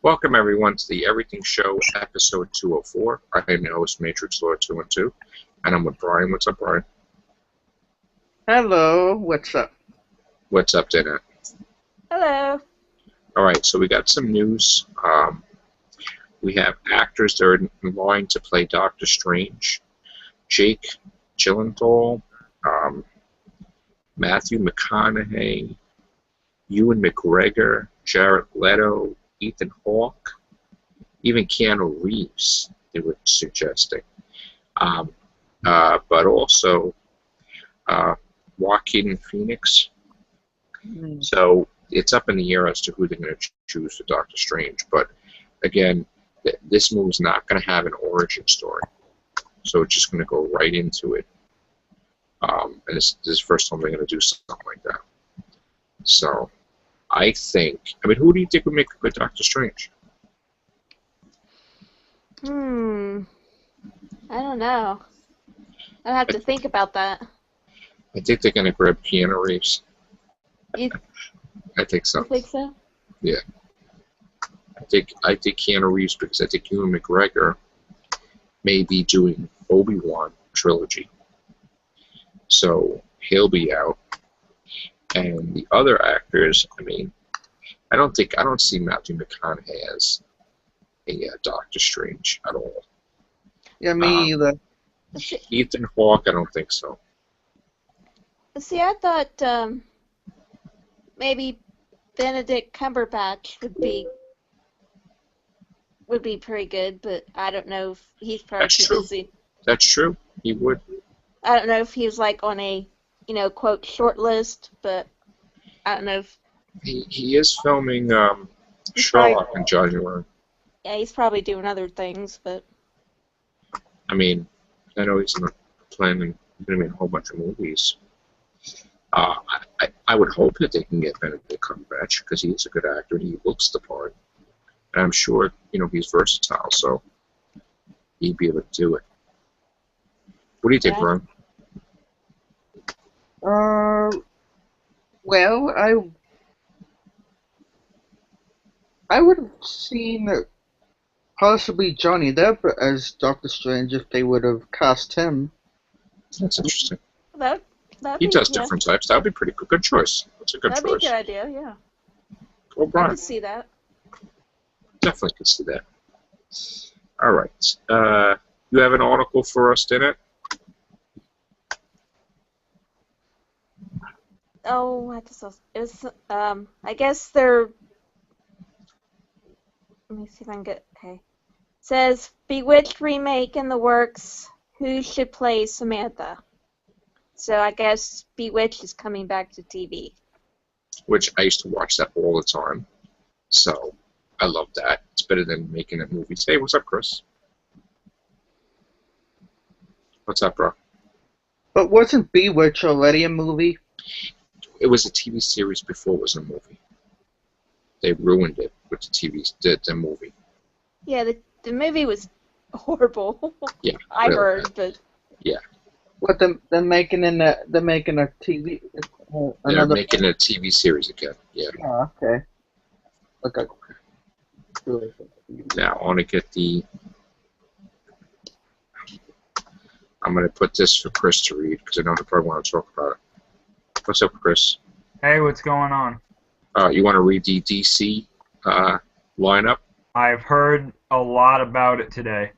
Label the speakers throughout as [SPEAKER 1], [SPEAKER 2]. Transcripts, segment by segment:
[SPEAKER 1] Welcome everyone to the Everything Show, episode 204. I am your host, Matrix Lord 212, and I'm with Bryan. What's up, Bryan?
[SPEAKER 2] Hello, what's up?
[SPEAKER 1] What's up, Danette?
[SPEAKER 3] Hello.
[SPEAKER 1] All right, so we got some news. We have actors that are in line to play Doctor Strange. Jake Gyllenhaal, Matthew McConaughey, Ewan McGregor, Jared Leto, Ethan Hawke, even Keanu Reeves, they were suggesting. But also Joaquin Phoenix. So it's up in the air as to who they're going to choose for Doctor Strange. But again, this movie's not going to have an origin story. So it's just going to go right into it. And this is the first time they're going to do something like that. So I mean, who do you think would make a good Doctor Strange?
[SPEAKER 3] I don't know. I'd have to think about that.
[SPEAKER 1] I think they're going to grab Keanu Reeves.
[SPEAKER 3] You
[SPEAKER 1] I think so.
[SPEAKER 3] think so?
[SPEAKER 1] Yeah. I think Keanu Reeves, because I think Ewan McGregor may be doing Obi-Wan trilogy. So he'll be out. And the other actors, I mean, I don't see Matthew McConaughey as a Doctor Strange at all.
[SPEAKER 2] Yeah, me either.
[SPEAKER 1] Ethan Hawke, I don't think so.
[SPEAKER 3] See, I thought maybe Benedict Cumberbatch would be pretty good, but I don't know if he's probably
[SPEAKER 1] That's
[SPEAKER 3] too
[SPEAKER 1] true.
[SPEAKER 3] busy.
[SPEAKER 1] That's true. He would.
[SPEAKER 3] I don't know if he's like on a, quote, short list, but I don't know if...
[SPEAKER 1] He is filming Sherlock in January.
[SPEAKER 3] Yeah, he's probably doing other things, but...
[SPEAKER 1] I mean, I know he's planning going to be in a whole bunch of movies. I would hope that they can get Benedict Cumberbatch because he is a good actor and he looks the part. And I'm sure, he's versatile, so he'd be able to do it. What do you think, Bryan?
[SPEAKER 2] Well, I would have seen possibly Johnny Depp as Doctor Strange if they would have cast him.
[SPEAKER 1] That's interesting.
[SPEAKER 3] He
[SPEAKER 1] does different types. That would be pretty good choice. That's a good choice.
[SPEAKER 3] That'd be a good idea, yeah.
[SPEAKER 1] Well, Bryan.
[SPEAKER 3] I could see that.
[SPEAKER 1] Definitely could see that. All right. You have an article for us, Danette?
[SPEAKER 3] Oh, I guess they're... Let me see if I can get... Okay. It says, Bewitched remake in the works. Who should play Samantha? So I guess Bewitched is coming back to TV.
[SPEAKER 1] Which I used to watch that all the time. So I love that. It's better than making a movie. Hey, what's up, Chris? What's up, bro?
[SPEAKER 2] But wasn't Bewitched already a movie?
[SPEAKER 1] It was a TV series before it was a movie. They ruined it with the movie.
[SPEAKER 3] Yeah, the movie was horrible.
[SPEAKER 1] Yeah,
[SPEAKER 3] I
[SPEAKER 1] really
[SPEAKER 3] heard,
[SPEAKER 1] bad.
[SPEAKER 3] but...
[SPEAKER 1] Yeah.
[SPEAKER 2] What they're making a TV?
[SPEAKER 1] They're making a TV series again. Yeah.
[SPEAKER 2] Oh, okay. Okay.
[SPEAKER 1] Now I want to get I'm going to put this for Chris to read because I know he probably want to talk about it. What's up, Chris?
[SPEAKER 4] Hey, what's going on?
[SPEAKER 1] You want to read the DC lineup?
[SPEAKER 4] I've heard a lot about it today.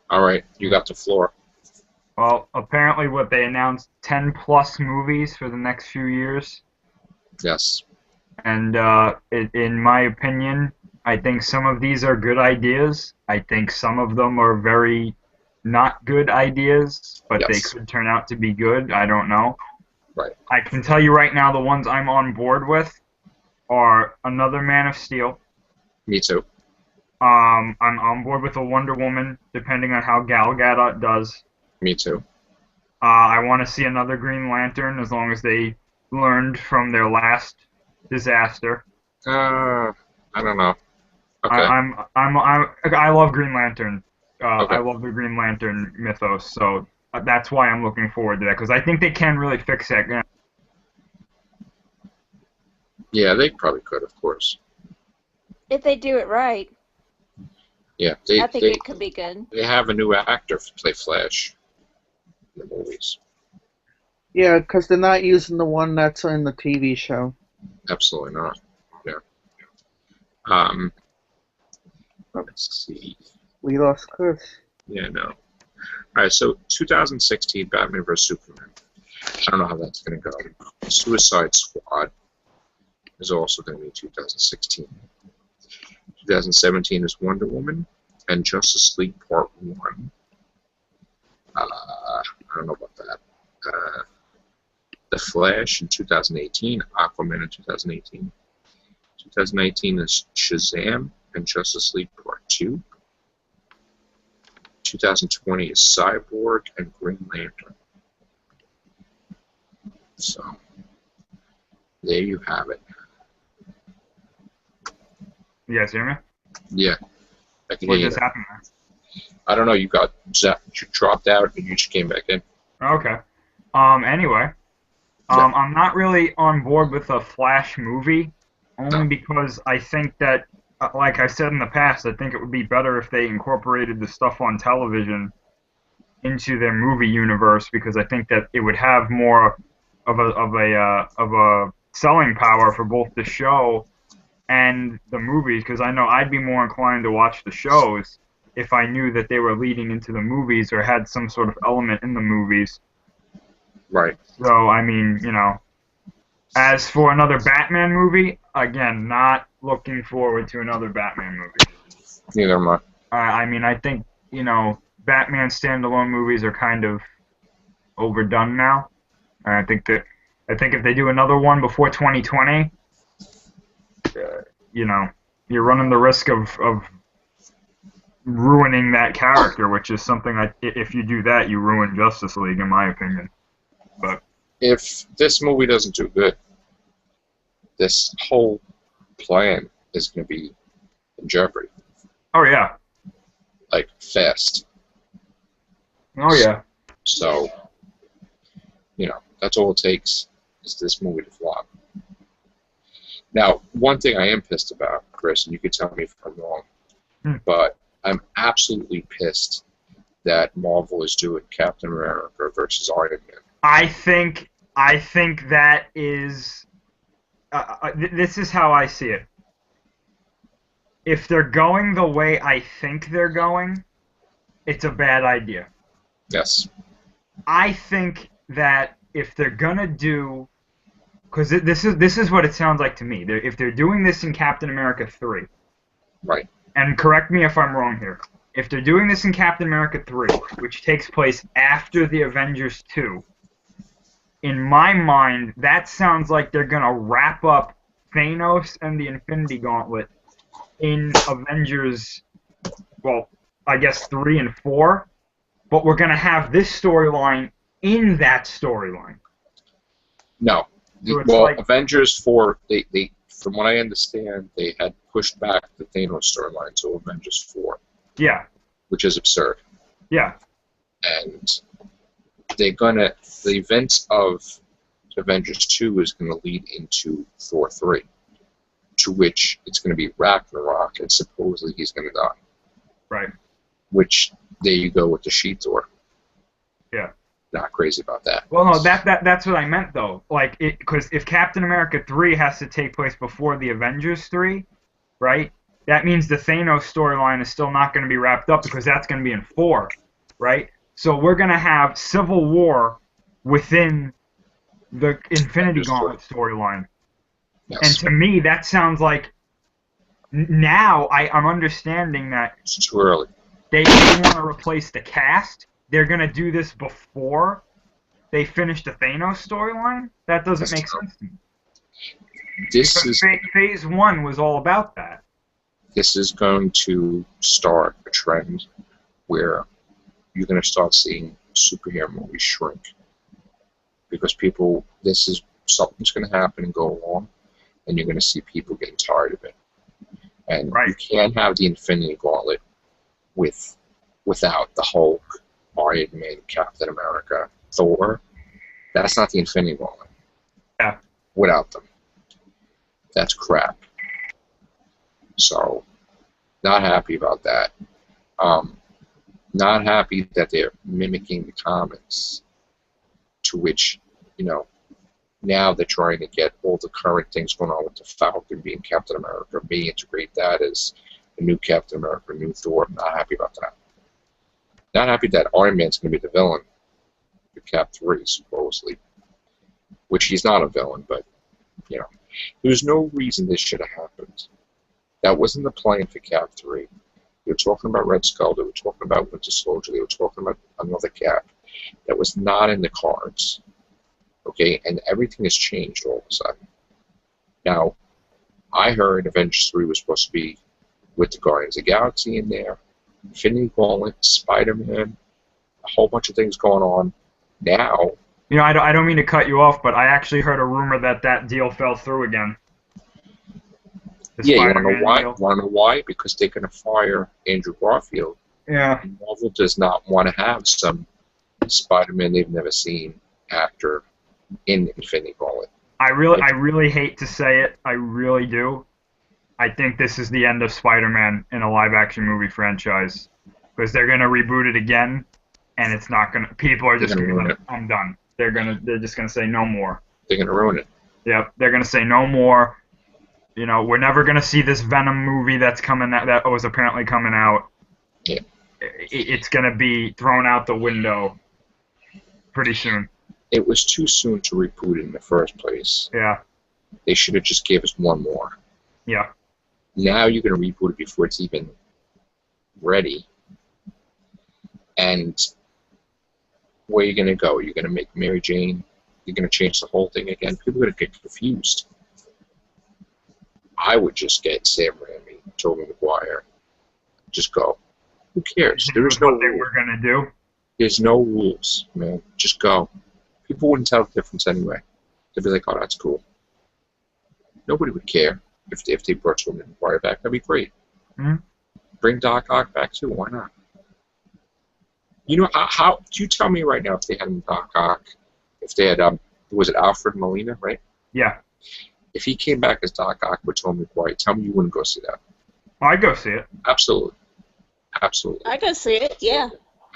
[SPEAKER 1] All right, you got the floor.
[SPEAKER 4] Well, apparently what they announced, 10+ movies for the next few years.
[SPEAKER 1] Yes.
[SPEAKER 4] And in my opinion, I think some of these are good ideas. I think some of them are very not good ideas, but they could turn out to be good. I don't know.
[SPEAKER 1] Right.
[SPEAKER 4] I can tell you right now the ones I'm on board with are Another Man of Steel.
[SPEAKER 1] Me too.
[SPEAKER 4] I'm on board with a Wonder Woman, depending on how Gal Gadot does.
[SPEAKER 1] Me too.
[SPEAKER 4] I want to see another Green Lantern as long as they learned from their last disaster.
[SPEAKER 1] I don't know. Okay.
[SPEAKER 4] I love Green Lantern.
[SPEAKER 1] Okay.
[SPEAKER 4] I love the Green Lantern mythos, so that's why I'm looking forward to that, because I think they can really fix that.
[SPEAKER 1] Yeah, they probably could, of course.
[SPEAKER 3] If they do it right,
[SPEAKER 1] Yeah,
[SPEAKER 3] I think it could be good.
[SPEAKER 1] they have a new actor to play Flash in the movies.
[SPEAKER 2] Yeah, because they're not using the one that's in the TV show.
[SPEAKER 1] Absolutely not. Yeah. Let's see.
[SPEAKER 2] We lost Chris.
[SPEAKER 1] Yeah, no. All right, so 2016 Batman vs Superman. I don't know how that's going to go. Suicide Squad is also going to be 2016. 2017 is Wonder Woman and Justice League Part 1. I don't know about that. The Flash in 2018, Aquaman in 2018. 2019 is Shazam and Justice League Part 2. 2020 is Cyborg and Green Lantern. So, there you have it.
[SPEAKER 4] You guys hear me?
[SPEAKER 1] Yeah. I can
[SPEAKER 4] What
[SPEAKER 1] hear you.
[SPEAKER 4] just happened there?
[SPEAKER 1] I don't know, you dropped out and you just came back in.
[SPEAKER 4] Okay. Anyway, I'm not really on board with a Flash movie, only because I think that, like I said in the past, I think it would be better if they incorporated the stuff on television into their movie universe, because I think that it would have more of a selling power for both the show and the movies, because I know I'd be more inclined to watch the shows if I knew that they were leading into the movies or had some sort of element in the movies.
[SPEAKER 1] Right.
[SPEAKER 4] So, I mean, you know, as for another Batman movie, again, not looking forward to another Batman movie.
[SPEAKER 1] Neither am I.
[SPEAKER 4] I mean, I think, you know, Batman standalone movies are kind of overdone now. And I think if they do another one before 2020, you know, you're running the risk of ruining that character, which is something if you do that, you ruin Justice League, in my opinion. But
[SPEAKER 1] if this movie doesn't do good, this whole plan is going to be in jeopardy.
[SPEAKER 4] oh yeah,
[SPEAKER 1] Like, fast.
[SPEAKER 4] oh yeah.
[SPEAKER 1] So, you know, that's all it takes is this movie to flop. Now, one thing I am pissed about, Chris, and you can tell me if I'm wrong, but I'm absolutely pissed that Marvel is doing Captain America versus Iron Man.
[SPEAKER 4] I think that is. This is how I see it. If they're going the way I think they're going, it's a bad idea.
[SPEAKER 1] Yes.
[SPEAKER 4] I think that if they're gonna do, because this is what it sounds like to me. If they're doing this in Captain America 3,
[SPEAKER 1] Right.
[SPEAKER 4] and correct me if I'm wrong here. If they're doing this in Captain America 3, which takes place after the Avengers 2, in my mind, that sounds like they're going to wrap up Thanos and the Infinity Gauntlet in Avengers, well, I guess 3 and 4, but we're going to have this storyline in that storyline.
[SPEAKER 1] No.
[SPEAKER 4] So
[SPEAKER 1] Well,
[SPEAKER 4] like,
[SPEAKER 1] Avengers 4, they, from what I understand, they had pushed back the Thanos storyline to Avengers 4.
[SPEAKER 4] Yeah.
[SPEAKER 1] Which is absurd.
[SPEAKER 4] Yeah.
[SPEAKER 1] And they're gonna, the events of Avengers 2 is gonna lead into Thor 3, to which it's gonna be Ragnarok, and supposedly he's gonna die.
[SPEAKER 4] Right.
[SPEAKER 1] Which, there you go with the She-Thor.
[SPEAKER 4] Yeah.
[SPEAKER 1] Not crazy about that.
[SPEAKER 4] Well, no, that's what I meant, though. Like, because if Captain America 3 has to take place before the Avengers 3, right, that means the Thanos storyline is still not going to be wrapped up, because that's going to be in 4, right? So we're going to have Civil War within the Infinity Gauntlet storyline.
[SPEAKER 1] Yes.
[SPEAKER 4] And to me, that sounds like, now I'm understanding that
[SPEAKER 1] It's too early.
[SPEAKER 4] they want to replace the cast. They're going to do this before they finish the Thanos storyline? That doesn't make sense to me. Because Phase 1 was all about that.
[SPEAKER 1] This is going to start a trend where you're going to start seeing superhero movies shrink. Because something's going to happen and go along, and you're going to see people getting tired of it. And you can't have the Infinity Gauntlet without the Hulk, Iron Man, Captain America, Thor. That's not the Infinity Gauntlet.
[SPEAKER 4] Yeah.
[SPEAKER 1] Without them. That's crap. So, not happy about that. Not happy that they're mimicking the comics, to which, now they're trying to get all the current things going on with the Falcon being Captain America, may integrate that as a new Captain America, new Thor. Not happy about that. Not happy that Iron Man's going to be the villain for Cap 3, supposedly. Which he's not a villain, but, there's no reason this should have happened. That wasn't the plan for Cap 3. They were talking about Red Skull, they were talking about Winter Soldier, they were talking about another Cap. That was not in the cards. Okay, and everything has changed all of a sudden. Now, I heard Avengers 3 was supposed to be with the Guardians of the Galaxy in there, Infinity Gauntlet, Spider-Man, a whole bunch of things going on. Now...
[SPEAKER 4] I don't mean to cut you off, but I actually heard a rumor that deal fell through again.
[SPEAKER 1] Yeah, you want to know why? Want to know why? Because they're going to fire Andrew Garfield.
[SPEAKER 4] Yeah.
[SPEAKER 1] Marvel does not want to have some Spider-Man they've never seen actor in Infinity Gauntlet.
[SPEAKER 4] I really hate to say it. I really do. I think this is the end of Spider-Man in a live-action movie franchise, because they're going to reboot it again, and it's not going to. People are just going to. I'm done. They're just going to say no more.
[SPEAKER 1] They're going to ruin it.
[SPEAKER 4] Yep. They're going to say no more. We're never going to see this Venom movie that was apparently coming out.
[SPEAKER 1] Yeah.
[SPEAKER 4] It's going to be thrown out the window pretty soon.
[SPEAKER 1] It was too soon to reboot it in the first place.
[SPEAKER 4] Yeah.
[SPEAKER 1] They should have just gave us one more.
[SPEAKER 4] Yeah.
[SPEAKER 1] Now you're going to reboot it before it's even ready. And where are you going to go? You're going to make Mary Jane? You're going to change the whole thing again? People are going to get confused. I would just get Sam Raimi, Tobey Maguire. Just go. Who cares? There is no
[SPEAKER 4] what they were going to do.
[SPEAKER 1] There's no rules, man. Just go. People wouldn't tell the difference anyway. They'd be like, oh, that's cool. Nobody would care if they brought Tobey Maguire back. That'd be great.
[SPEAKER 4] Mm-hmm.
[SPEAKER 1] Bring Doc Ock back too. Why not? How? Do you tell me right now if they had Doc Ock, if they had was it Alfred Molina, right?
[SPEAKER 4] Yeah.
[SPEAKER 1] If he came back as Doc Ock with Tobey Maguire, tell me you wouldn't go see that.
[SPEAKER 4] I'd go see it.
[SPEAKER 1] Absolutely. Absolutely.
[SPEAKER 3] I go see it. Yeah.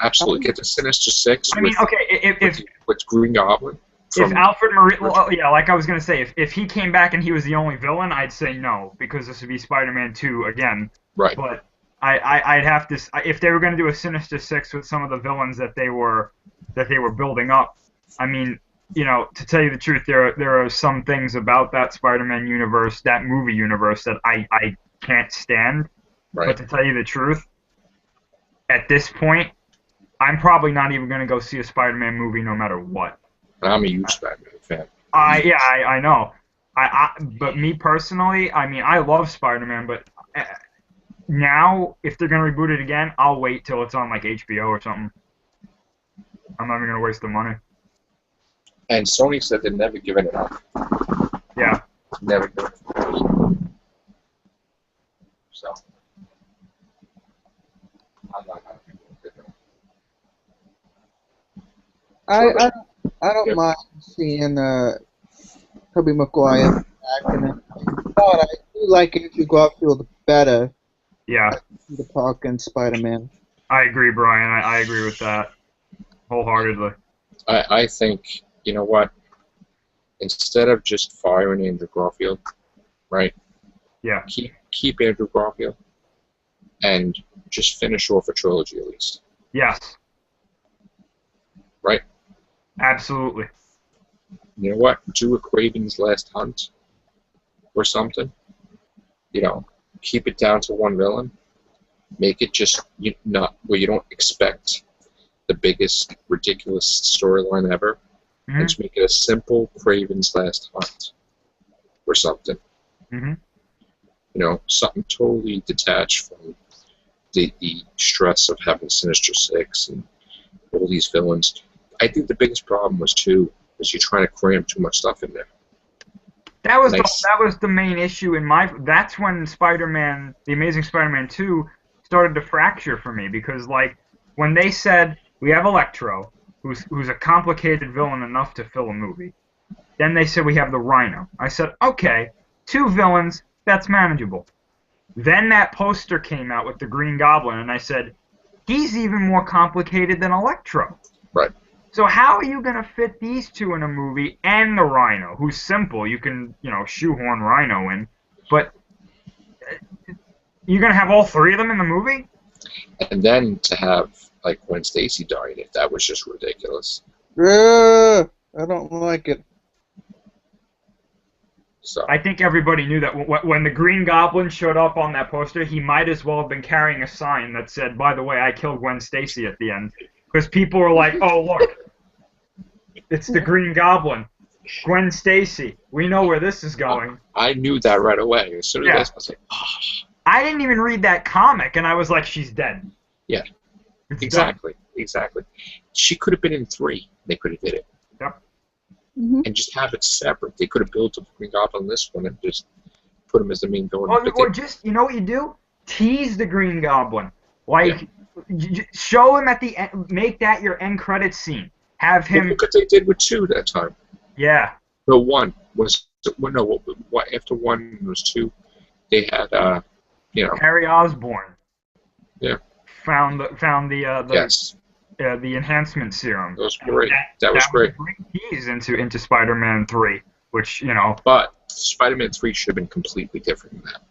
[SPEAKER 1] Absolutely. Get the Sinister Six.
[SPEAKER 4] I mean, okay,
[SPEAKER 1] with Green Goblin.
[SPEAKER 4] If Alfred Molina, yeah, like I was gonna say, if he came back and he was the only villain, I'd say no, because this would be Spider-Man 2 again.
[SPEAKER 1] Right.
[SPEAKER 4] But I'd have to, if they were gonna do a Sinister Six with some of the villains that they were building up. I mean, to tell you the truth, there are some things about that Spider-Man universe, that movie universe, that I can't stand.
[SPEAKER 1] Right.
[SPEAKER 4] But to tell you the truth, at this point, I'm probably not even gonna go see a Spider-Man movie no matter what.
[SPEAKER 1] I'm a huge Spider-Man fan.
[SPEAKER 4] I know. But me personally, I mean, I love Spider-Man, but now, if they're gonna reboot it again, I'll wait till it's on like HBO or something. I'm not even gonna waste the money.
[SPEAKER 1] And Sony said they're never giving it up.
[SPEAKER 4] Yeah.
[SPEAKER 1] Never giving it up. So, I'm not happy with it.
[SPEAKER 2] I don't mind seeing Tobey Maguire back in it. But I do like Andrew Garfield better.
[SPEAKER 4] Yeah.
[SPEAKER 2] The Park and Spider-Man.
[SPEAKER 4] I agree, Brian. I agree with that wholeheartedly.
[SPEAKER 1] I think, you know what? Instead of just firing Andrew Garfield, right?
[SPEAKER 4] Yeah.
[SPEAKER 1] Keep Andrew Garfield and just finish off a trilogy at least.
[SPEAKER 4] Yes.
[SPEAKER 1] Right?
[SPEAKER 4] Absolutely.
[SPEAKER 1] You know what? Do a Craven's Last Hunt or something. Keep it down to one villain. Make it just not where you don't expect the biggest ridiculous storyline ever.
[SPEAKER 4] Mm-hmm.
[SPEAKER 1] And just make it a simple Craven's Last Hunt or something.
[SPEAKER 4] Mm-hmm.
[SPEAKER 1] Something totally detached from the stress of having Sinister Six and all these villains. I think the biggest problem was you're trying to cram too much stuff in there.
[SPEAKER 4] That was the main issue that's when Spider-Man, The Amazing Spider-Man 2 started to fracture for me, because like when they said we have Electro, who's a complicated villain enough to fill a movie. Then they said we have the Rhino. I said, okay, 2 villains, that's manageable. Then that poster came out with the Green Goblin, and I said, he's even more complicated than Electro.
[SPEAKER 1] Right.
[SPEAKER 4] So how are you going to fit these two in a movie and the Rhino, who's simple? You can, shoehorn Rhino in, but you're going to have all three of them in the movie?
[SPEAKER 1] And then to have, like, Gwen Stacy dying, if that was just ridiculous.
[SPEAKER 2] I don't like it.
[SPEAKER 1] So
[SPEAKER 4] I think everybody knew that when the Green Goblin showed up on that poster, he might as well have been carrying a sign that said, by the way, I killed Gwen Stacy at the end. Because people were like, oh, look, it's the Green Goblin. Gwen Stacy. We know where this is going.
[SPEAKER 1] I knew that right away. As soon as I was like, oh.
[SPEAKER 4] I didn't even read that comic, and I was like, she's dead.
[SPEAKER 1] Yeah.
[SPEAKER 4] It's
[SPEAKER 1] Exactly.
[SPEAKER 4] done.
[SPEAKER 1] Exactly. She could have been in 3. They could have did it.
[SPEAKER 4] Yep.
[SPEAKER 1] And just have it separate. They could have built a Green Goblin in this one and just put him as the main villain.
[SPEAKER 4] Or just, you know what you do? Tease the Green Goblin. Like, show him at the end, make that your end credits scene. Have him...
[SPEAKER 1] Look what they did with 2 that time.
[SPEAKER 4] Yeah.
[SPEAKER 1] No, 1 was... Well, no, after 1 was 2, they had,
[SPEAKER 4] Harry Osborn.
[SPEAKER 1] Yeah.
[SPEAKER 4] Found the
[SPEAKER 1] yes.
[SPEAKER 4] The enhancement serum.
[SPEAKER 1] That was great. That was great.
[SPEAKER 4] Was a great tease into Spider-Man 3, which,
[SPEAKER 1] But Spider-Man 3 should have been completely different than that.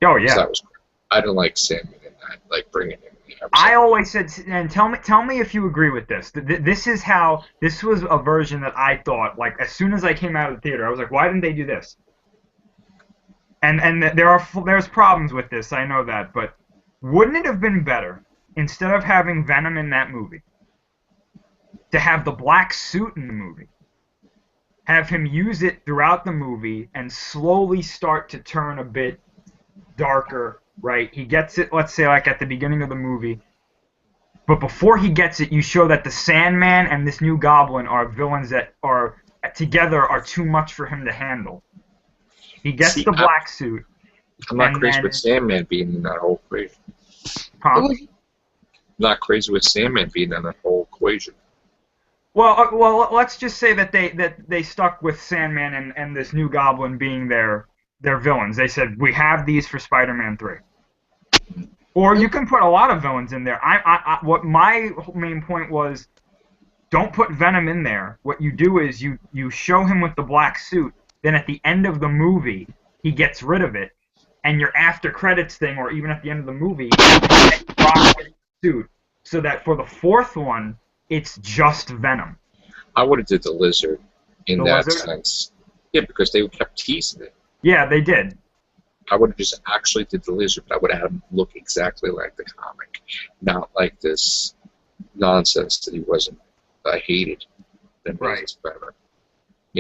[SPEAKER 4] Oh, yeah.
[SPEAKER 1] That was great. I didn't like Sandman in that, like bringing him in.
[SPEAKER 4] I always said, and tell me if you agree with this. This was a version that I thought, like, as soon as I came out of the theater, I was like, why didn't they do this? And there's problems with this, I know that, but wouldn't it have been better, instead of having Venom in that movie, to have the black suit in the movie, have him use it throughout the movie, and slowly start to turn a bit darker, right? He gets it, let's say, like at the beginning of the movie, but before he gets it, you show that the Sandman and this new Goblin are villains that are together are too much for him to handle. He gets the black suit.
[SPEAKER 1] I'm not crazy with Sandman being in that whole equation.
[SPEAKER 4] Huh?
[SPEAKER 1] I'm not crazy with Sandman being in that whole equation.
[SPEAKER 4] Well, let's just say that they stuck with Sandman and this new Goblin being their villains. They said, we have these for Spider-Man 3. Or you can put a lot of villains in there. What my main point was, don't put Venom in there. What you do is you show him with the black suit, then at the end of the movie, he gets rid of it, and your after credits thing, or even at the end of the movie, Brock gets the suit, so that for the 4th one, it's just Venom.
[SPEAKER 1] I would have did the Lizard in that sense. Yeah, because they kept teasing it.
[SPEAKER 4] Yeah, they did.
[SPEAKER 1] I would have just actually did the Lizard, but I would have had him look exactly like the comic, not like this nonsense that he wasn't hated.
[SPEAKER 4] Right.
[SPEAKER 1] Better.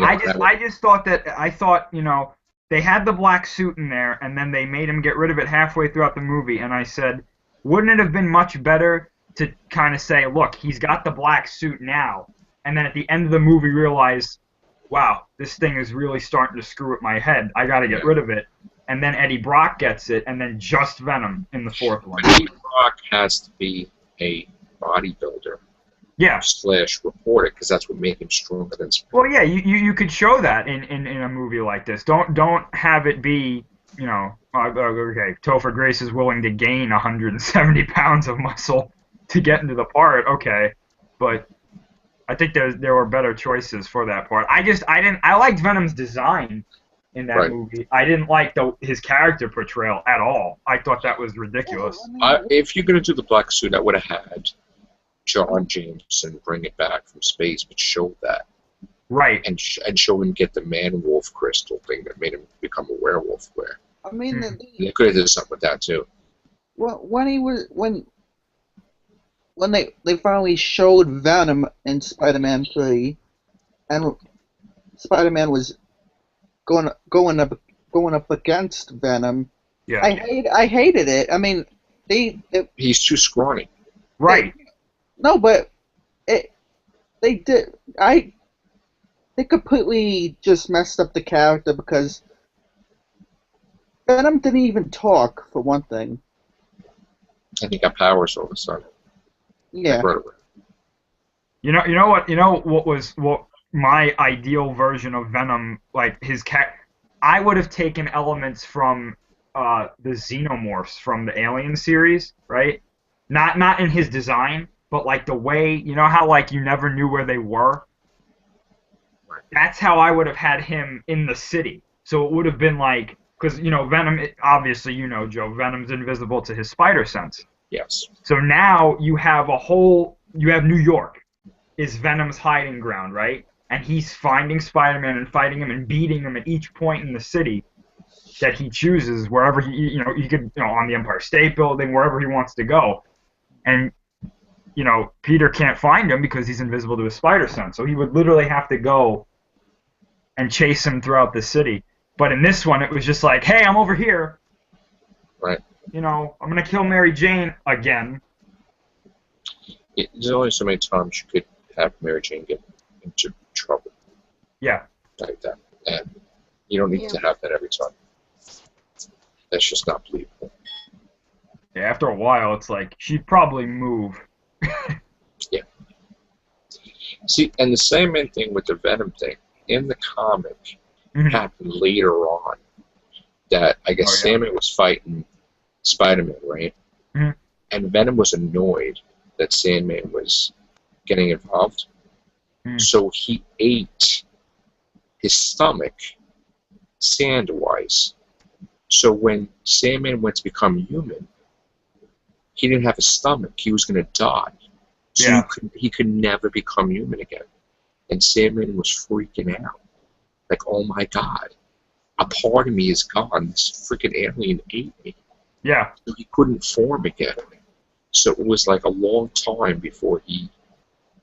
[SPEAKER 4] I just thought they had the black suit in there, and then they made him get rid of it halfway throughout the movie, and I said, wouldn't it have been much better to kind of say, look, he's got the black suit now, and then at the end of the movie realize, wow, this thing is really starting to screw with my head. I got to get rid of it. And then Eddie Brock gets it, and then just Venom in the 4th one.
[SPEAKER 1] Eddie Brock has to be a bodybuilder.
[SPEAKER 4] Yeah.
[SPEAKER 1] / reporter, because that's what made him stronger than Spider-Man.
[SPEAKER 4] Well, yeah, you could show that in a movie like this. Don't have it be, okay, Topher Grace is willing to gain 170 pounds of muscle to get into the part, okay, but I think there were better choices for that part. I liked Venom's design in that movie. I didn't like his character portrayal at all. I thought that was ridiculous.
[SPEAKER 1] If you're going to do the black suit, I would have had John Jameson bring it back from space, but show that.
[SPEAKER 4] Right.
[SPEAKER 1] And show him get the man-wolf crystal thing that made him become a werewolf.
[SPEAKER 2] I mean,
[SPEAKER 1] they could have done something with that too.
[SPEAKER 2] Well, when they finally showed Venom in Spider-Man 3, and Spider-Man was going up against Venom.
[SPEAKER 4] Yeah.
[SPEAKER 2] I hated it. I mean,
[SPEAKER 1] he's too scrawny.
[SPEAKER 4] Right.
[SPEAKER 2] No, but they completely just messed up the character because Venom didn't even talk, for one thing.
[SPEAKER 1] And he got powers all of a sudden.
[SPEAKER 2] Yeah.
[SPEAKER 4] You know what my ideal version of Venom, like I would have taken elements from the xenomorphs from the Alien series, right? Not in his design, but like the way, you know how like you never knew where they were? That's how I would have had him in the city. So it would have been like, because, you know, Venom, obviously, you know, Joe, Venom's invisible to his spider sense.
[SPEAKER 1] Yes.
[SPEAKER 4] So now you have you have New York is Venom's hiding ground, right? And he's finding Spider-Man and fighting him and beating him at each point in the city that he chooses, wherever he could, you know, on the Empire State Building, wherever he wants to go. And, you know, Peter can't find him because he's invisible to his spider sense. So he would literally have to go and chase him throughout the city. But in this one, it was just like, hey, I'm over here.
[SPEAKER 1] Right.
[SPEAKER 4] You know, I'm going to kill Mary Jane again.
[SPEAKER 1] There's only so many times you could have Mary Jane get into trouble.
[SPEAKER 4] Yeah.
[SPEAKER 1] Like that. And you don't need to have that every time. That's just not believable.
[SPEAKER 4] Yeah, after a while, it's like, she'd probably move.
[SPEAKER 1] Yeah. See, and the same thing with the Venom thing. In the comic, happened later on that I guess Sandman was fighting Spider-Man, right?
[SPEAKER 4] Mm-hmm.
[SPEAKER 1] And Venom was annoyed that Sandman was getting involved. So he ate his stomach sand-wise. So when Sandman went to become human, he didn't have a stomach. He was going to die. So he could never become human again. And Sandman was freaking out. Like, oh my God, a part of me is gone. This freaking alien ate me.
[SPEAKER 4] Yeah.
[SPEAKER 1] So he couldn't form again. So it was like a long time before he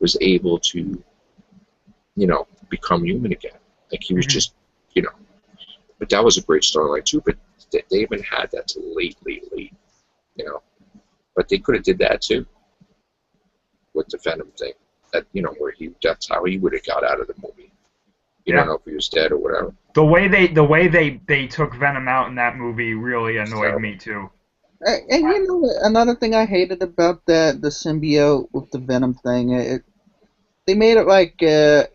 [SPEAKER 1] was able to, you know, become human again. Like he was just, you know. But that was a great storyline too. But they haven't had that till late, you know. But they could have did that too with the Venom thing. That, you know, where that's how he would have got out of the movie. You don't know if he was dead or whatever.
[SPEAKER 4] The way they took Venom out in that movie really annoyed me too.
[SPEAKER 2] And you know, another thing I hated about the symbiote with the Venom thing, they made it like they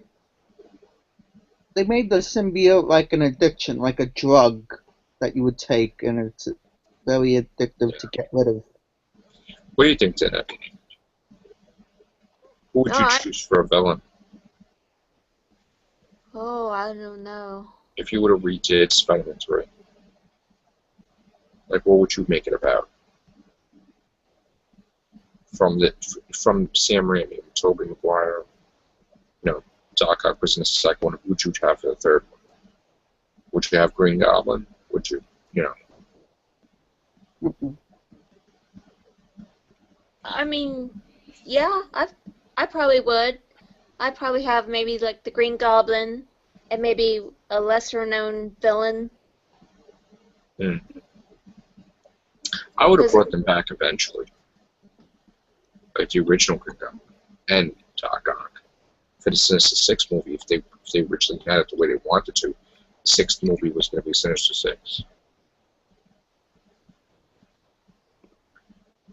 [SPEAKER 2] made the symbiote like an addiction, like a drug that you would take, and it's very addictive to get rid of.
[SPEAKER 1] What do you think, Danette? Who would you choose for a villain?
[SPEAKER 3] Oh, I don't know.
[SPEAKER 1] If you would have redid Spider-Man 3, like what would you make it about? From Sam Raimi, Tobey Maguire, you know, Doc Ock was in the second one. Who would you have for the third one? Would you have Green Goblin? Would you, you know?
[SPEAKER 3] I mean, yeah, I probably would. I'd probably have maybe like the Green Goblin and maybe a lesser known villain.
[SPEAKER 1] I would have brought them back eventually. Like the original Green Goblin and Doc Ock. For the Sinister Six movie, if they originally had it the way they wanted to, the sixth movie was going to be Sinister Six.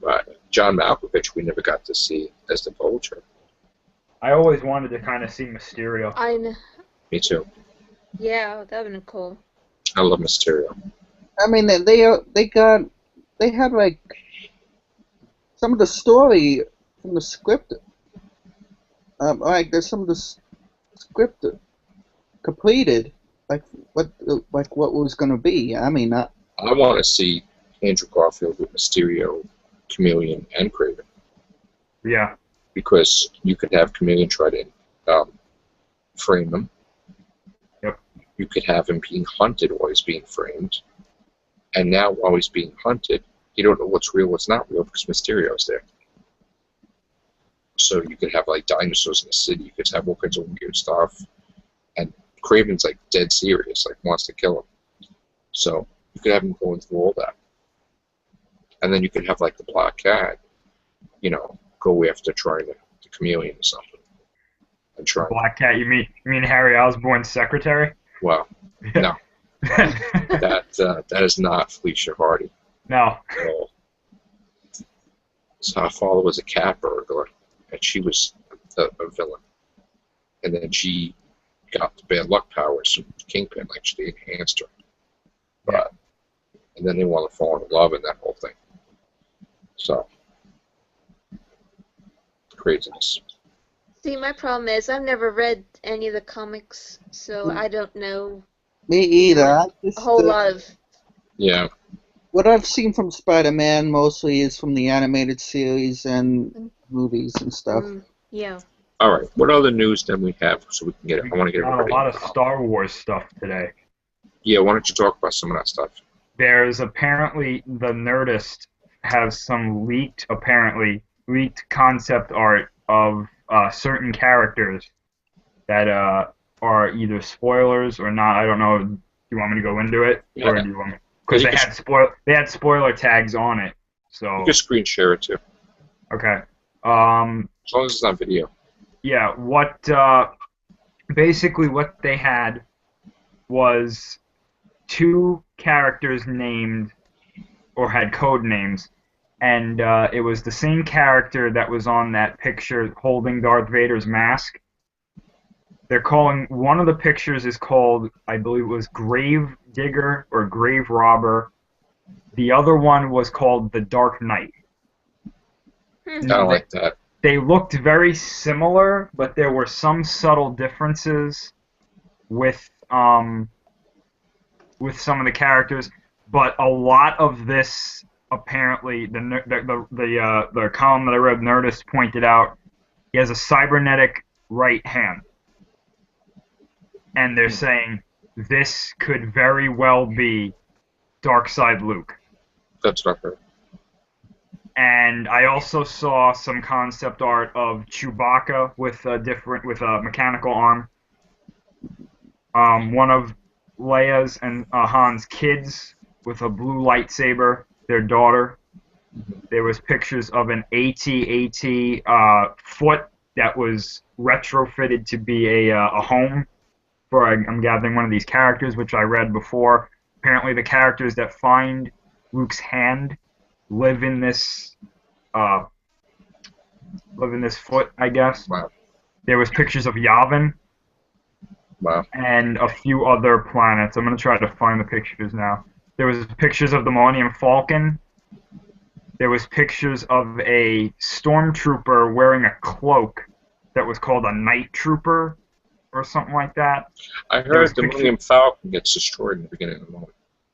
[SPEAKER 1] But John Malkovich, we never got to see as the Vulture.
[SPEAKER 4] I always wanted to kind of see Mysterio.
[SPEAKER 3] I know.
[SPEAKER 1] Me too.
[SPEAKER 3] Yeah, that would have been cool.
[SPEAKER 1] I love Mysterio.
[SPEAKER 2] I mean, they had like some of the story from the script. Like there's some of the script completed, like what was going to be. I mean, I
[SPEAKER 1] want to see Andrew Garfield with Mysterio, Chameleon, and Kraven.
[SPEAKER 4] Yeah.
[SPEAKER 1] Because you could have Chameleon try to frame him.
[SPEAKER 4] Yep.
[SPEAKER 1] You could have him being hunted while he's being framed. And now, while he's being hunted, you don't know what's real, what's not real, because Mysterio's there. So you could have, like, dinosaurs in the city. You could have all kinds of weird stuff. And Kraven's, like, dead serious, like, wants to kill him. So you could have him going through all that. And then you could have, like, the Black Cat, you know, go after trying the Chameleon or something. And try.
[SPEAKER 4] Black Cat, you mean Harry Osborn's secretary?
[SPEAKER 1] Well, no. that is not Felicia Hardy.
[SPEAKER 4] No.
[SPEAKER 1] At all. So her father was a cat burglar, and she was a villain. And then she got the bad luck powers from Kingpin, like they enhanced her. But and then they want to fall in love and that whole thing. So, craziness.
[SPEAKER 3] See, my problem is I've never read any of the comics, so I don't know
[SPEAKER 2] Me either. I
[SPEAKER 3] a
[SPEAKER 2] just,
[SPEAKER 3] whole lot of.
[SPEAKER 1] Yeah.
[SPEAKER 2] what I've seen from Spider-Man mostly is from the animated series and movies and stuff.
[SPEAKER 3] Yeah.
[SPEAKER 1] All right. What other news then we have so we can get it? I want to get
[SPEAKER 4] Got a
[SPEAKER 1] everybody.
[SPEAKER 4] lot of Star Wars stuff today.
[SPEAKER 1] Yeah. Why don't you talk about some of that stuff?
[SPEAKER 4] There's apparently the Nerdist has some leaked concept art of certain characters that are either spoilers or not. I don't know. Do you want me to go into it, or
[SPEAKER 1] Yeah.
[SPEAKER 4] do you want me? Because they had spoiler tags on it. So
[SPEAKER 1] You can screen share it too,
[SPEAKER 4] okay.
[SPEAKER 1] as long as it's not video.
[SPEAKER 4] Yeah. Basically what they had was two characters named or had code names, and it was the same character that was on that picture holding Darth Vader's mask. They're calling one of the pictures is called, I believe it was Grave Digger or Grave Robber. The other one was called the Dark Knight.
[SPEAKER 1] I don't like that.
[SPEAKER 4] They looked very similar, but there were some subtle differences with some of the characters. But a lot of this, apparently, the column that I read, Nerdist pointed out, he has a cybernetic right hand. And they're saying this could very well be Darkside Luke.
[SPEAKER 1] That's what I heard.
[SPEAKER 4] And I also saw some concept art of Chewbacca with a mechanical arm. One of Leia's and Han's kids with a blue lightsaber, their daughter. There was pictures of an AT-AT foot that was retrofitted to be a home for, I'm gathering, one of these characters, which I read before. Apparently the characters that find Luke's hand live in this foot, I guess.
[SPEAKER 1] Wow.
[SPEAKER 4] There was pictures of Yavin.
[SPEAKER 1] Wow.
[SPEAKER 4] And a few other planets. I'm going to try to find the pictures now. There was pictures of the Millennium Falcon. There was pictures of a stormtrooper wearing a cloak that was called a Night Trooper or something like that.
[SPEAKER 1] I heard the Millennium Falcon gets destroyed in the beginning of the movie.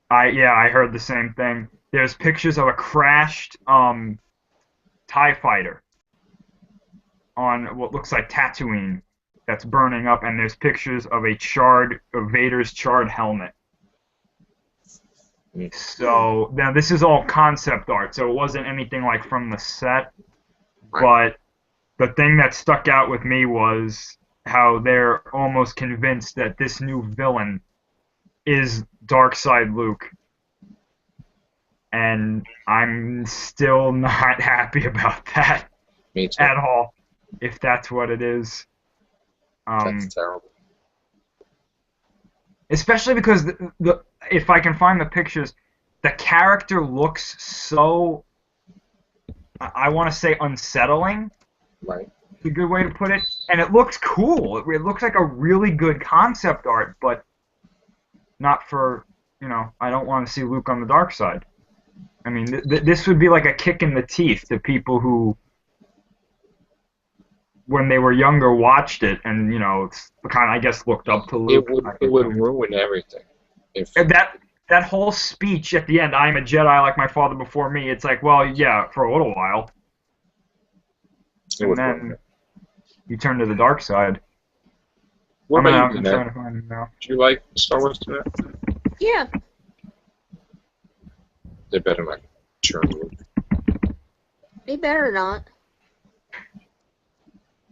[SPEAKER 4] I heard the same thing. There's pictures of a crashed TIE fighter on what looks like Tatooine that's burning up, and there's pictures of Vader's charred helmet. So now this is all concept art, so it wasn't anything like from the set. But the thing that stuck out with me was how they're almost convinced that this new villain is Darkside Luke. And I'm still not happy about that at all, if that's what it is.
[SPEAKER 1] That's terrible.
[SPEAKER 4] Especially because if I can find the pictures, the character looks so, I want to say, unsettling.
[SPEAKER 1] Right.
[SPEAKER 4] It's a good way to put it. And it looks cool. It looks like a really good concept art, but not for, I don't want to see Luke on the dark side. I mean, this would be like a kick in the teeth to people who, when they were younger, watched it and, kind of, I guess, looked up to Luke.
[SPEAKER 1] It would ruin everything.
[SPEAKER 4] That whole speech at the end, I'm a Jedi like my father before me, it's like, well, yeah, for a little while. And then you turn to the dark side.
[SPEAKER 1] What about you,
[SPEAKER 4] I'm trying to find it now.
[SPEAKER 1] Do you like Star Wars today?
[SPEAKER 3] Yeah.
[SPEAKER 1] They better not turn Luke.
[SPEAKER 3] They better not.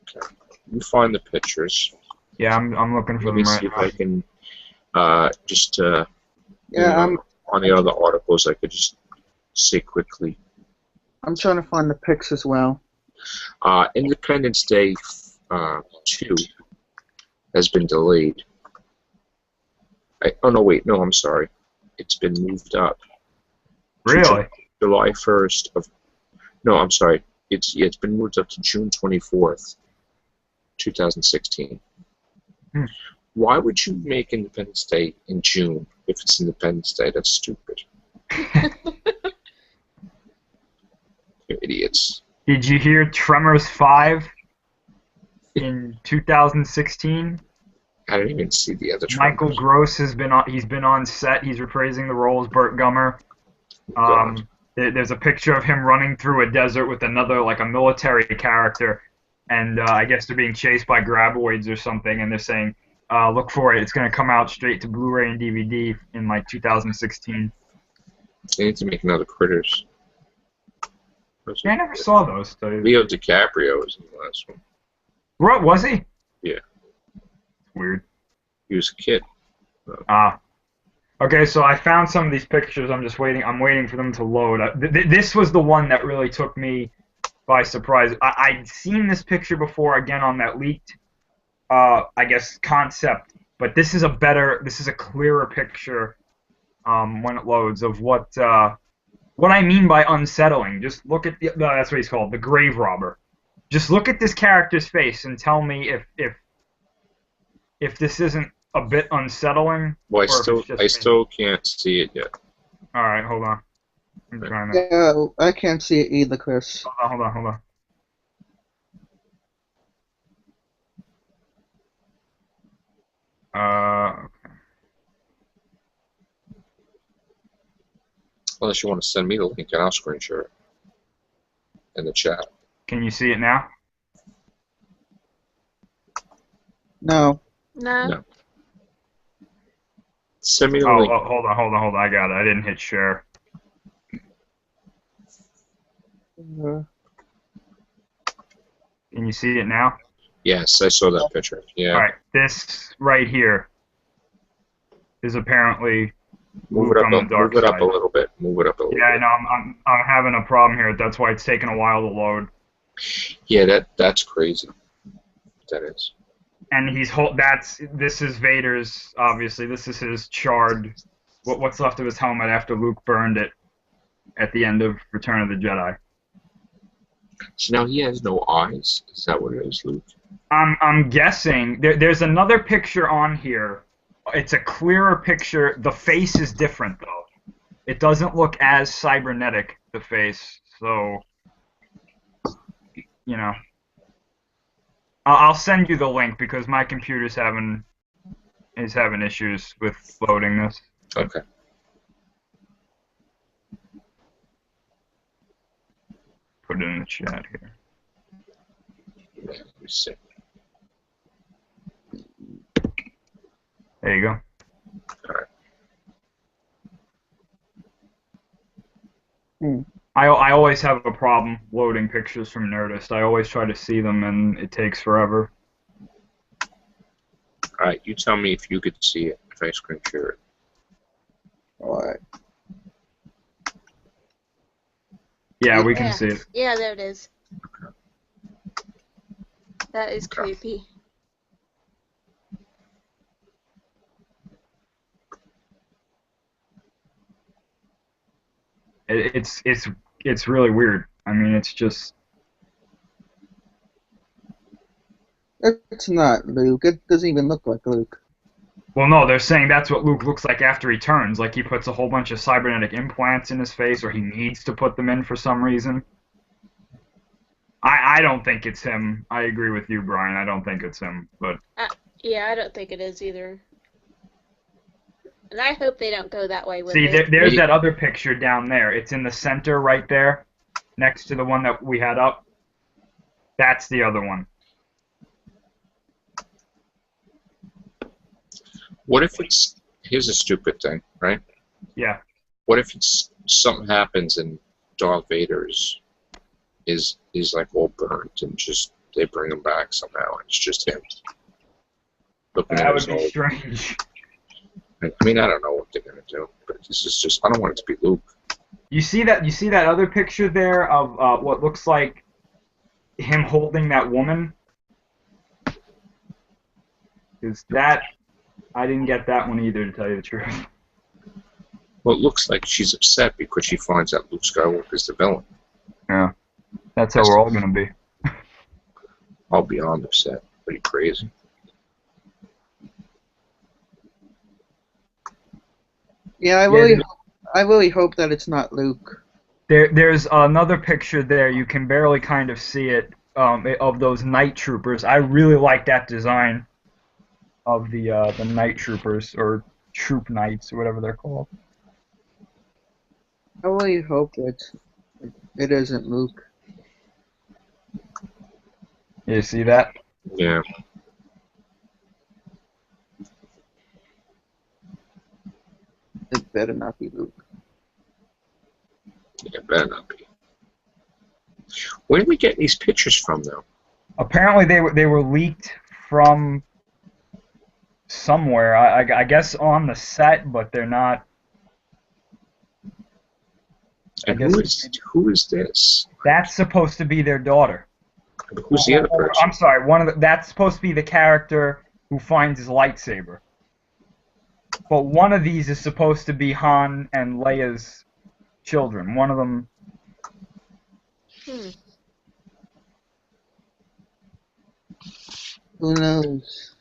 [SPEAKER 1] Okay. You find the pictures.
[SPEAKER 4] Yeah, I'm looking for
[SPEAKER 1] Let me
[SPEAKER 4] them
[SPEAKER 1] see
[SPEAKER 4] right
[SPEAKER 1] if I
[SPEAKER 4] now.
[SPEAKER 1] can
[SPEAKER 2] Yeah,
[SPEAKER 1] on the other articles I could just say quickly.
[SPEAKER 2] I'm trying to find the pics as well.
[SPEAKER 1] Independence Day 2 has been delayed. I'm sorry. It's been moved up.
[SPEAKER 4] Really?
[SPEAKER 1] July 1st of... No, I'm sorry. It's been moved up to June 24th, 2016. Why would you make Independence Day in June if it's Independence Day? That's stupid. You're idiots.
[SPEAKER 4] Did you hear Tremors 5 in 2016?
[SPEAKER 1] I didn't even see the other
[SPEAKER 4] Michael
[SPEAKER 1] Tremors.
[SPEAKER 4] Gross has been on. He's been on set. He's reprising the role as Burt Gummer.
[SPEAKER 1] God.
[SPEAKER 4] There's a picture of him running through a desert with another, like a military character, and I guess they're being chased by graboids or something, and they're saying, "Look for it. It's going to come out straight to Blu-ray and DVD in like 2016."
[SPEAKER 1] They need to make another Critters.
[SPEAKER 4] Yeah, I never saw those. So.
[SPEAKER 1] Leo DiCaprio was in the last one.
[SPEAKER 4] What was he?
[SPEAKER 1] Yeah.
[SPEAKER 4] Weird.
[SPEAKER 1] He was a kid.
[SPEAKER 4] Okay, so I found some of these pictures. I'm just waiting. I'm waiting for them to load. This was the one that really took me by surprise. I'd seen this picture before, again on that leaked, I guess, concept. But this is a clearer picture when it loads of what I mean by unsettling. Just look at that's what he's called, the grave robber. Just look at this character's face and tell me if this isn't a bit unsettling.
[SPEAKER 1] Well, I still can't see it yet.
[SPEAKER 4] All right, hold on. I'm trying to.
[SPEAKER 2] Yeah, I can't see it either, Chris.
[SPEAKER 4] Hold on. Okay.
[SPEAKER 1] Unless you want to send me the link and I'll screen share it in the chat.
[SPEAKER 4] Can you see it now?
[SPEAKER 2] No.
[SPEAKER 3] No.
[SPEAKER 1] Send me the link.
[SPEAKER 4] Hold on. I got it. I didn't hit share. Can you see it now?
[SPEAKER 1] Yes, I saw that picture. Yeah.
[SPEAKER 4] All right. This right here is apparently
[SPEAKER 1] Move it up a little bit.
[SPEAKER 4] Yeah, I know. I'm having a problem here. That's why it's taking a while to load.
[SPEAKER 1] Yeah, that's crazy. That is.
[SPEAKER 4] And this is Vader's, obviously. This is his charred, what's left of his helmet after Luke burned it at the end of Return of the Jedi.
[SPEAKER 1] So now he has no eyes? Is that what it is, Luke?
[SPEAKER 4] I'm guessing. There's another picture on here. It's a clearer picture. The face is different, though. It doesn't look as cybernetic, the face. So, you know. I'll send you the link because my computer's having issues with loading this.
[SPEAKER 1] Okay.
[SPEAKER 4] Put it in the chat here.
[SPEAKER 1] Let me see.
[SPEAKER 4] There you go.
[SPEAKER 1] All
[SPEAKER 2] right.
[SPEAKER 4] I always have a problem loading pictures from Nerdist. I always try to see them, and it takes forever.
[SPEAKER 1] All right, you tell me if you could see it, if I screen share it.
[SPEAKER 2] All right.
[SPEAKER 4] Yeah, we can see it.
[SPEAKER 3] Yeah, there it is.
[SPEAKER 1] Okay.
[SPEAKER 3] That is creepy.
[SPEAKER 4] It's really weird. I mean, it's just.
[SPEAKER 2] It's not Luke. It doesn't even look like Luke.
[SPEAKER 4] Well, no, they're saying that's what Luke looks like after he turns. Like he puts a whole bunch of cybernetic implants in his face, or he needs to put them in for some reason. I don't think it's him. I agree with you, Brian. I don't think it's him. But
[SPEAKER 3] yeah, I don't think it is either. And I hope they don't go that way with
[SPEAKER 4] see,
[SPEAKER 3] it.
[SPEAKER 4] there's that other picture down there. It's in the center right there, next to the one that we had up. That's the other one.
[SPEAKER 1] What if it's... Here's a stupid thing, right?
[SPEAKER 4] Yeah.
[SPEAKER 1] What if it's something happens and Darth Vader's is like all burnt and just they bring him back somehow and it's just him.
[SPEAKER 4] That would be strange.
[SPEAKER 1] I mean, I don't know what they're gonna do, but this is just... I don't want it to be Luke.
[SPEAKER 4] You see that other picture there of what looks like him holding that woman? Is that... I didn't get that one either, to tell you the truth.
[SPEAKER 1] Well, it looks like she's upset because she finds out Luke Skywalker's the villain.
[SPEAKER 4] Yeah. That's how we're all gonna be.
[SPEAKER 1] I'll be beyond upset. Pretty crazy.
[SPEAKER 2] Yeah, I really hope that it's not Luke.
[SPEAKER 4] There's another picture there. You can barely kind of see it of those night troopers. I really like that design of the night troopers or troop knights or whatever they're called.
[SPEAKER 2] I really hope it isn't Luke.
[SPEAKER 4] You see that?
[SPEAKER 1] Yeah.
[SPEAKER 2] It better not be Luke.
[SPEAKER 1] It better not be. Where did we get these pictures from, though?
[SPEAKER 4] Apparently they were leaked from somewhere. I guess on the set, but they're not.
[SPEAKER 1] And who is this?
[SPEAKER 4] That's supposed to be their daughter.
[SPEAKER 1] Who's the other person?
[SPEAKER 4] I'm sorry. That's supposed to be the character who finds his lightsaber. But one of these is supposed to be Han and Leia's children. One of them.
[SPEAKER 2] Who knows?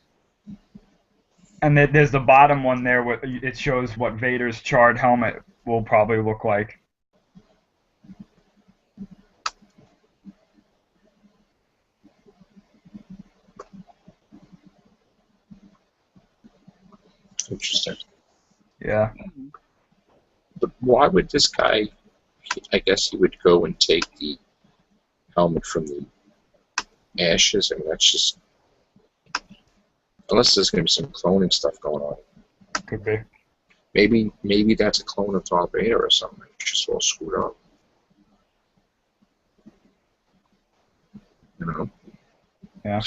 [SPEAKER 4] And there's the bottom one there. Where it shows what Vader's charred helmet will probably look like.
[SPEAKER 1] Interesting.
[SPEAKER 4] Yeah.
[SPEAKER 1] But why would this guy? I guess he would go and take the helmet from the ashes. I mean, that's just. Unless there's going to be some cloning stuff going on.
[SPEAKER 4] Could be.
[SPEAKER 1] Maybe that's a clone of Darth Vader or something. It's just all screwed up. You know.
[SPEAKER 4] Yeah.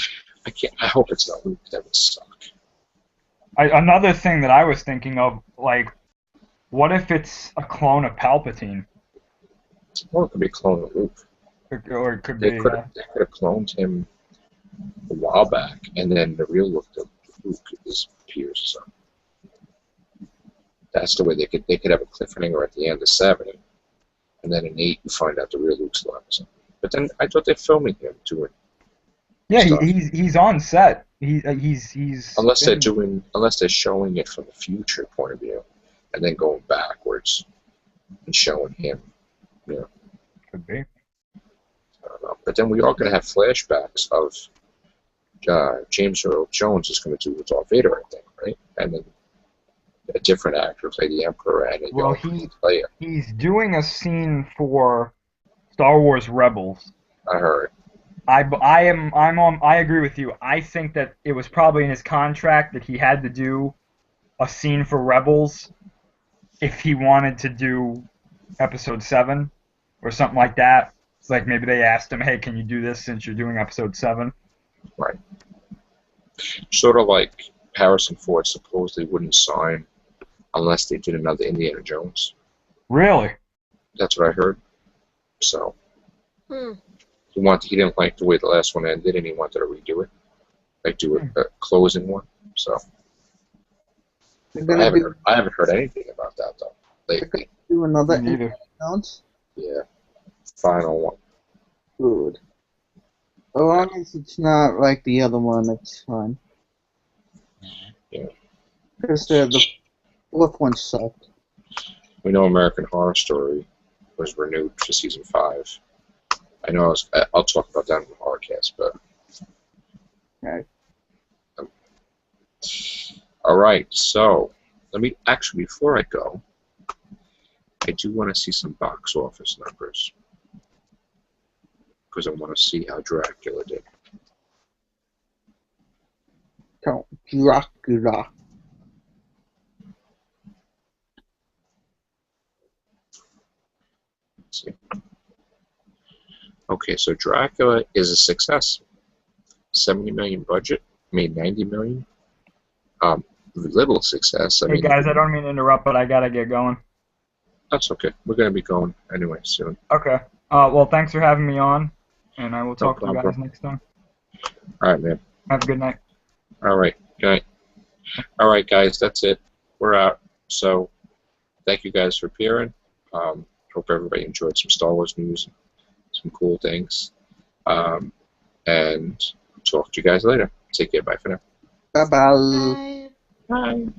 [SPEAKER 1] I hope it's not Luke. That would suck.
[SPEAKER 4] Another thing that I was thinking of, like, what if it's a clone of Palpatine?
[SPEAKER 1] Or it could be a clone of Luke.
[SPEAKER 4] Or it could
[SPEAKER 1] They
[SPEAKER 4] be.
[SPEAKER 1] could have cloned him a while back, and then the real Luke appears or something. That's the way they could have a cliffhanger at the end of 7, and then in 8 you find out the real Luke's alive or something. But then I thought they're filming him doing.
[SPEAKER 4] Yeah,
[SPEAKER 1] stuff.
[SPEAKER 4] he's on set. He's
[SPEAKER 1] unless they're showing it from the future point of view, and then going backwards and showing him. You know.
[SPEAKER 4] Could be.
[SPEAKER 1] I don't know. But then we are going to have flashbacks of James Earl Jones is going to do with Darth Vader, I think, right? And then a different actor play the Emperor, and then Leia.
[SPEAKER 4] He's doing a scene for Star Wars Rebels.
[SPEAKER 1] I heard.
[SPEAKER 4] I agree with you. I think that it was probably in his contract that he had to do a scene for Rebels if he wanted to do Episode 7 or something like that. It's like maybe they asked him, "Hey, can you do this since you're doing Episode 7?"
[SPEAKER 1] Right. Sort of like Harrison Ford supposedly wouldn't sign unless they did another Indiana Jones.
[SPEAKER 4] Really?
[SPEAKER 1] That's what I heard. So. He didn't like the way the last one ended, and he wanted to redo it, like do a closing one. So I haven't heard anything about that though lately.
[SPEAKER 2] Do another Indiana Jones?
[SPEAKER 1] Yeah, final one.
[SPEAKER 2] Good. As long as it's not like the other one, it's fine.
[SPEAKER 1] Yeah.
[SPEAKER 2] Because the fourth one sucked.
[SPEAKER 1] We know American Horror Story was renewed for season 5. I know I'll talk about that in the podcast, but.
[SPEAKER 2] Okay.
[SPEAKER 1] All right, so let me actually before I go, I do want to see some box office numbers because I want to see how Dracula did.
[SPEAKER 2] Count Dracula.
[SPEAKER 1] Let's see. Okay, so Dracula is a success. 70 million budget, made 90 million. Little success.
[SPEAKER 4] Hey guys, I don't mean to interrupt, but I gotta get going.
[SPEAKER 1] That's okay. We're gonna be going anyway soon.
[SPEAKER 4] Okay. Well, thanks for having me on, and I will talk to you guys next time.
[SPEAKER 1] All right, man.
[SPEAKER 4] Have a good night.
[SPEAKER 1] All right. Good night. All right, guys. That's it. We're out. So, thank you guys for appearing. Hope everybody enjoyed some Star Wars news, some cool things, and talk to you guys later. Take care. Bye for now.
[SPEAKER 2] Bye-bye.
[SPEAKER 3] Bye.
[SPEAKER 1] Bye.